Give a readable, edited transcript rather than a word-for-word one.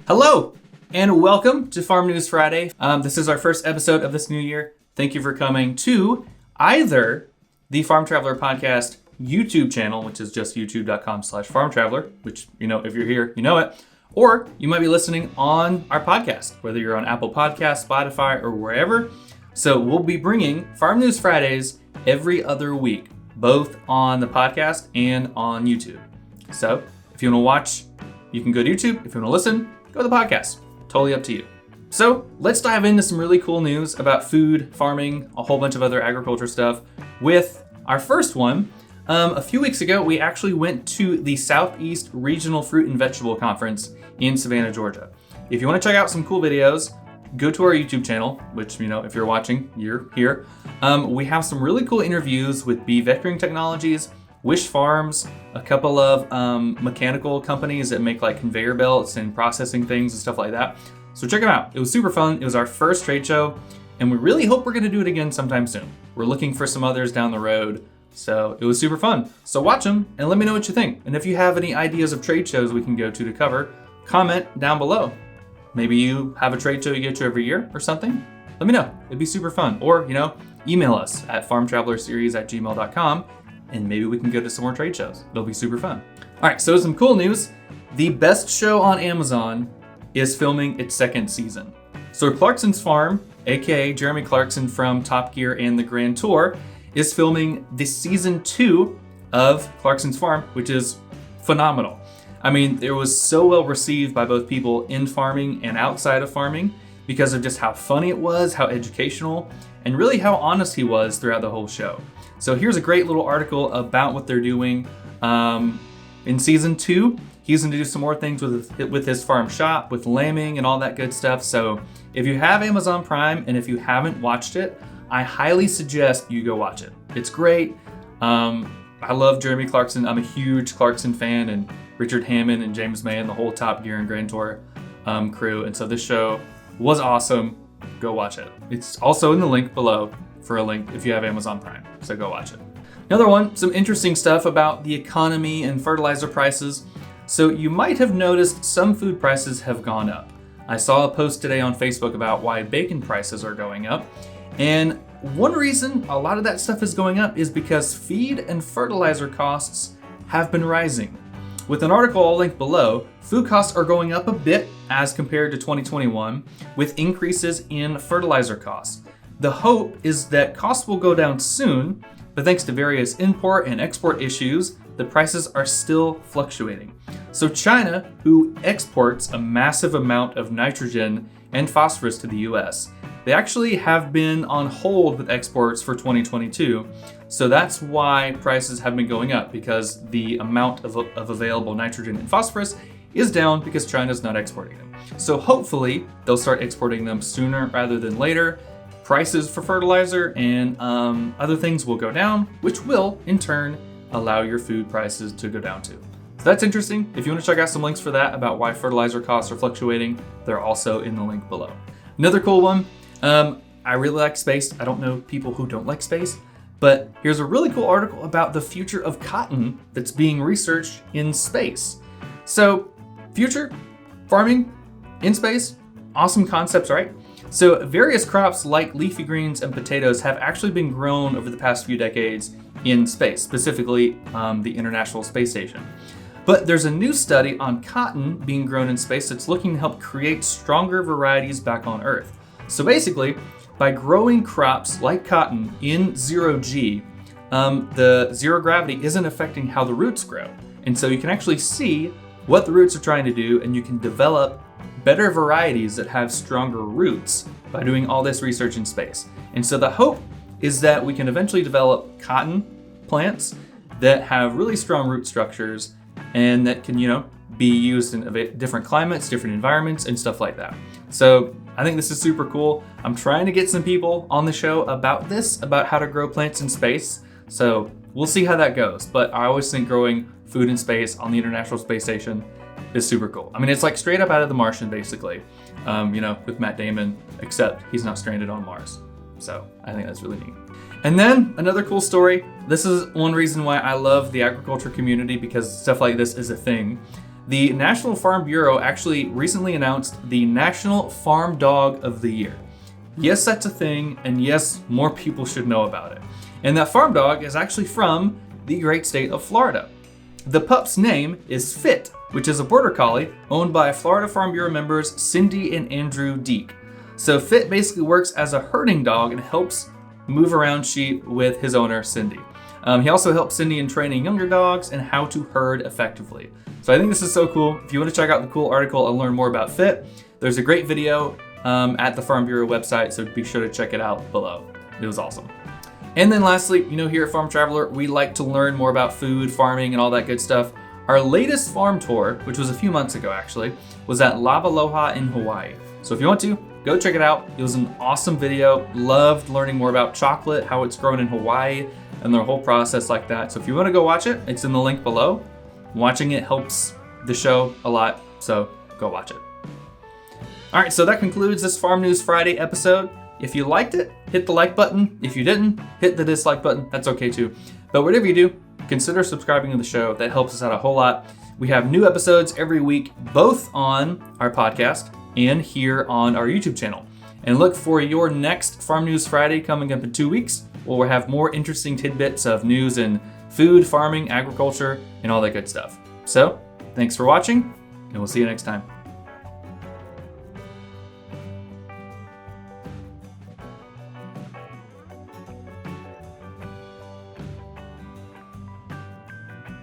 Hello, and welcome to Farm News Friday. This is our first episode of this new year. Thank you for coming to either the Farm Traveler Podcast YouTube channel, which is just youtube.com/farmtraveler, which, if you're here, you know it, or you might be listening on our podcast, whether you're on Apple Podcasts, Spotify, or wherever. So we'll be bringing Farm News Fridays every other week, both on the podcast and on YouTube. So if you want to watch, you can go to YouTube. If you want to listen, go to the podcast. Totally up to you. So let's dive into some really cool news about food, farming, a whole bunch of other agriculture stuff with our first one. A few weeks ago, we actually went to the Southeast Regional Fruit and Vegetable Conference in Savannah, Georgia. If you want to check out some cool videos, go to our YouTube channel, which, if you're watching, you're here. We have some really cool interviews with bee vectoring technologies, Wish Farms, a couple of mechanical companies that make like conveyor belts and processing things and stuff like that. So check them out. It was super fun. It was our first trade show, and we really hope we're going to do it again sometime soon. We're looking for some others down the road. So it was super fun. So watch them and let me know what you think. And if you have any ideas of trade shows we can go to cover, comment down below. Maybe you have a trade show you go to every year or something. Let me know. It'd be super fun. Or, email us at farmtravelerseries@gmail.com. And maybe we can go to some more trade shows. It'll be super fun. All right, so some cool news. The Best Show on Amazon is filming its second season. So Clarksons Farm, aka Jeremy Clarkson from Top Gear and the Grand Tour, is filming the season 2 of Clarksons Farm, which is phenomenal. I mean, it was so well received by both people in farming and outside of farming because of just how funny it was, how educational, and really how honest he was throughout the whole show. So here's a great little article about what they're doing. In season 2, he's going to do some more things with his farm shop, with lambing and all that good stuff. So if you have Amazon Prime and if you haven't watched it, I highly suggest you go watch it. It's great. I love Jeremy Clarkson. I'm a huge Clarkson fan, and Richard Hammond and James May and the whole Top Gear and Grand Tour crew. And so this show was awesome. Go watch it. It's also in the link below for a link if you have Amazon Prime. So go watch it. Another one, some interesting stuff about the economy and fertilizer prices. So you might have noticed some food prices have gone up. I saw a post today on Facebook about why bacon prices are going up. And one reason a lot of that stuff is going up is because feed and fertilizer costs have been rising. With an article I'll link below, food costs are going up a bit as compared to 2021, with increases in fertilizer costs. The hope is that costs will go down soon, but thanks to various import and export issues, the prices are still fluctuating. So China, who exports a massive amount of nitrogen and phosphorus to the US, they actually have been on hold with exports for 2022. So that's why prices have been going up, because the amount of available nitrogen and phosphorus is down because China's not exporting them. So hopefully they'll start exporting them sooner rather than later. Prices for fertilizer and other things will go down, which will in turn allow your food prices to go down too. So that's interesting. If you want to check out some links for that about why fertilizer costs are fluctuating, they're also in the link below. Another cool one. I really like space. I don't know people who don't like space, but here's a really cool article about the future of cotton that's being researched in space. So, future farming in space, awesome concepts, right? So, various crops like leafy greens and potatoes have actually been grown over the past few decades in space, specifically the International Space Station. But there's a new study on cotton being grown in space that's looking to help create stronger varieties back on Earth. So basically, by growing crops like cotton in zero G, the zero gravity isn't affecting how the roots grow. And so you can actually see what the roots are trying to do, and you can develop better varieties that have stronger roots by doing all this research in space. And so the hope is that we can eventually develop cotton plants that have really strong root structures and that can, be used in different climates, different environments, and stuff like that. So I think this is super cool. I'm trying to get some people on the show about this, about how to grow plants in space. So we'll see how that goes. But I always think growing food in space on the International Space Station is super cool. I mean, it's like straight up out of The Martian, basically, with Matt Damon, except he's not stranded on Mars. So I think that's really neat. And then another cool story. This is one reason why I love the agriculture community, because stuff like this is a thing. The National Farm Bureau actually recently announced the National Farm Dog of the Year. Yes, that's a thing, and yes, more people should know about it. And that farm dog is actually from the great state of Florida. The pup's name is Fit, which is a border collie owned by Florida Farm Bureau members Cindy and Andrew Deek. So Fit basically works as a herding dog and helps move around sheep with his owner, Cindy. He also helps Cindy in training younger dogs and how to herd effectively. So I think this is so cool. If you want to check out the cool article and learn more about Fit, there's a great video at the Farm Bureau website, so be sure to check it out below. It was awesome. And then lastly, here at Farm Traveler, we like to learn more about food, farming, and all that good stuff. Our latest farm tour, which was a few months ago actually, was at Lavaloha in Hawaii. So if you want to, go check it out. It was an awesome video. Loved learning more about chocolate, how it's grown in Hawaii, and their whole process like that. So if you want to go watch it, it's in the link below. Watching it helps the show a lot, so go watch it. All right, so that concludes this Farm News Friday episode. If you liked it, hit the like button. If you didn't, hit the dislike button. That's okay too. But whatever you do, consider subscribing to the show. That helps us out a whole lot. We have new episodes every week, both on our podcast and here on our YouTube channel. And look for your next Farm News Friday coming up in 2 weeks, where we'll have more interesting tidbits of news in food, farming, agriculture, and all that good stuff. So, thanks for watching, and we'll see you next time.